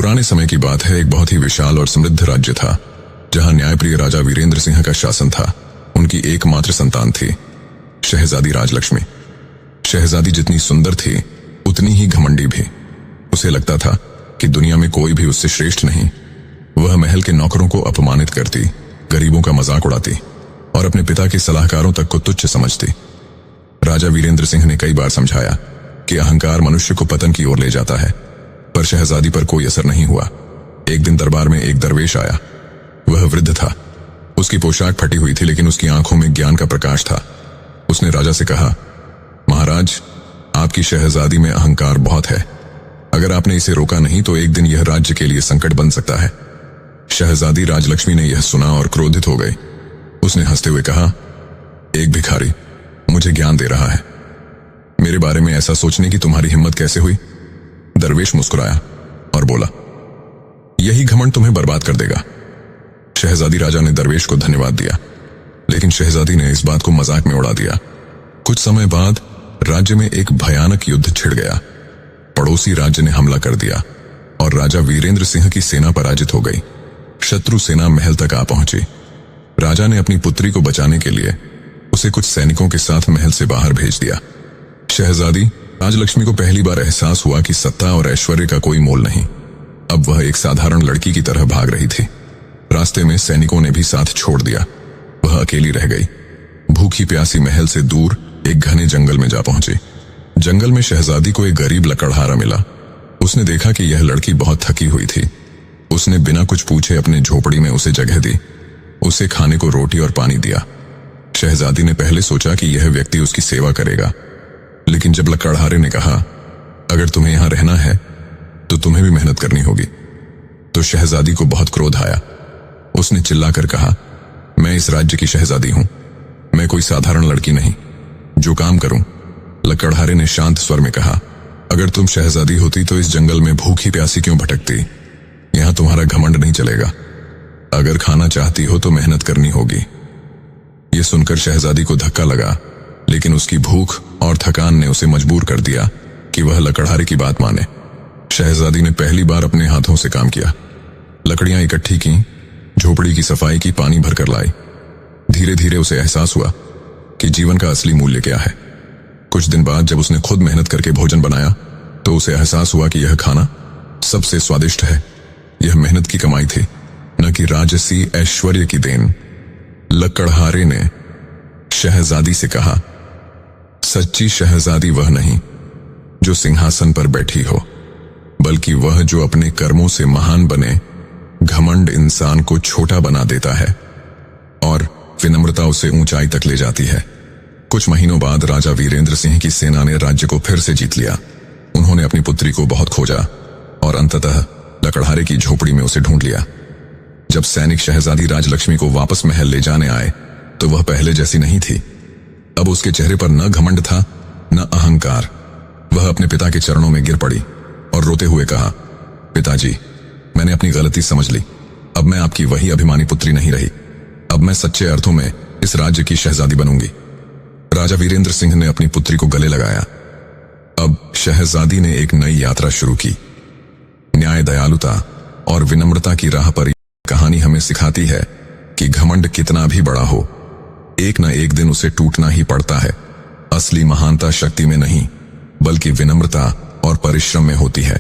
पुराने समय की बात है। एक बहुत ही विशाल और समृद्ध राज्य था जहां न्यायप्रिय राजा वीरेंद्र सिंह का शासन था। उनकी एकमात्र संतान थी शहजादी राजलक्ष्मी। शहजादी जितनी सुंदर थी उतनी ही घमंडी भी। उसे लगता था कि दुनिया में कोई भी उससे श्रेष्ठ नहीं। वह महल के नौकरों को अपमानित करती, गरीबों का मजाक उड़ाती और अपने पिता के सलाहकारों तक को तुच्छ समझती। राजा वीरेंद्र सिंह ने कई बार समझाया कि अहंकार मनुष्य को पतन की ओर ले जाता है, पर शहजादी पर कोई असर नहीं हुआ। एक दिन दरबार में एक दरवेश आया। वह वृद्ध था। उसकी पोशाक फटी हुई थी, लेकिन उसकी आंखों में ज्ञान का प्रकाश था। उसने राजा से कहा, महाराज, आपकी शहजादी में अहंकार बहुत है। अगर आपने इसे रोका नहीं तो एक दिन यह राज्य के लिए संकट बन सकता है। शहजादी राजलक्ष्मी ने यह सुना और क्रोधित हो गई। उसने हंसते हुए कहा, एक भिखारी मुझे ज्ञान दे रहा है। मेरे बारे में ऐसा सोचने की तुम्हारी हिम्मत कैसे हुई? दरवेश मुस्कुराया और बोला, यही घमंड तुम्हें बर्बाद कर देगा। शहजादी राजा ने दरवेश को धन्यवाद दिया, लेकिन शहजादी ने इस बात को मजाक में उड़ा दिया। कुछ समय बाद राज्य में एक भयानक युद्ध छिड़ गया। पड़ोसी राज्य ने हमला कर दिया और राजा वीरेंद्र सिंह की सेना पराजित हो गई। शत्रु सेना महल तक आ पहुंची। राजा ने अपनी पुत्री को बचाने के लिए उसे कुछ सैनिकों के साथ महल से बाहर भेज दिया। शहजादी राजलक्ष्मी को पहली बार एहसास हुआ कि सत्ता और ऐश्वर्य का कोई मोल नहीं। अब वह एक साधारण लड़की की तरह भाग रही थी। रास्ते में सैनिकों ने भी साथ छोड़ दिया। वह अकेली रह गई। भूखी प्यासी महल से दूर एक घने जंगल में जा पहुंची। जंगल में शहजादी को एक गरीब लकड़हारा मिला। उसने देखा कि यह लड़की बहुत थकी हुई थी। उसने बिना कुछ पूछे अपने झोपड़ी में उसे जगह दी। उसे खाने को रोटी और पानी दिया। शहजादी ने पहले सोचा कि यह व्यक्ति उसकी सेवा करेगा, लेकिन जब लकड़हारे ने कहा, अगर तुम्हें यहां रहना है तो तुम्हें भी मेहनत करनी होगी, तो शहजादी को बहुत क्रोध आया। उसने चिल्लाकर कहा, मैं इस राज्य की शहजादी हूं, मैं कोई साधारण लड़की नहीं, जो काम करूं। लकड़हारे ने शांत स्वर में कहा, अगर तुम शहजादी होती तो इस जंगल में भूखी प्यासी क्यों भटकती? यहां तुम्हारा घमंड नहीं चलेगा। अगर खाना चाहती हो तो मेहनत करनी होगी। यह सुनकर शहजादी को धक्का लगा, लेकिन उसकी भूख और थकान ने उसे मजबूर कर दिया कि वह लकड़हारे की बात माने। शहजादी ने पहली बार अपने हाथों से काम किया। लकड़ियां इकट्ठी की, झोपड़ी की सफाई की, पानी भरकर लाई। धीरे धीरे उसे एहसास हुआ कि जीवन का असली मूल्य क्या है। कुछ दिन बाद जब उसने खुद मेहनत करके भोजन बनाया तो उसे एहसास हुआ कि यह खाना सबसे स्वादिष्ट है। यह मेहनत की कमाई थी, न कि राजसी ऐश्वर्य की देन। लकड़हारे ने शहजादी से कहा, सच्ची शहजादी वह नहीं जो सिंहासन पर बैठी हो, बल्कि वह जो अपने कर्मों से महान बने। घमंड इंसान को छोटा बना देता है और विनम्रता उसे ऊंचाई तक ले जाती है। कुछ महीनों बाद राजा वीरेंद्र सिंह की सेना ने राज्य को फिर से जीत लिया। उन्होंने अपनी पुत्री को बहुत खोजा और अंततः लकड़हारे की झोपड़ी में उसे ढूंढ लिया। जब सैनिक शहजादी राजलक्ष्मी को वापस महल ले जाने आए तो वह पहले जैसी नहीं थी। अब उसके चेहरे पर न घमंड था न अहंकार। वह अपने पिता के चरणों में गिर पड़ी और रोते हुए कहा, पिताजी, मैंने अपनी गलती समझ ली। अब मैं आपकी वही अभिमानी पुत्री नहीं रही। अब मैं सच्चे अर्थों में इस राज्य की शहजादी बनूंगी। राजा वीरेंद्र सिंह ने अपनी पुत्री को गले लगाया। अब शहजादी ने एक नई यात्रा शुरू की। न्याय, दयालुता और विनम्रता की राह पर कहानी हमें सिखाती है कि घमंड कितना भी बड़ा हो, एक न एक दिन उसे टूटना ही पड़ता है। असली महानता शक्ति में नहीं, बल्कि विनम्रता और परिश्रम में होती है।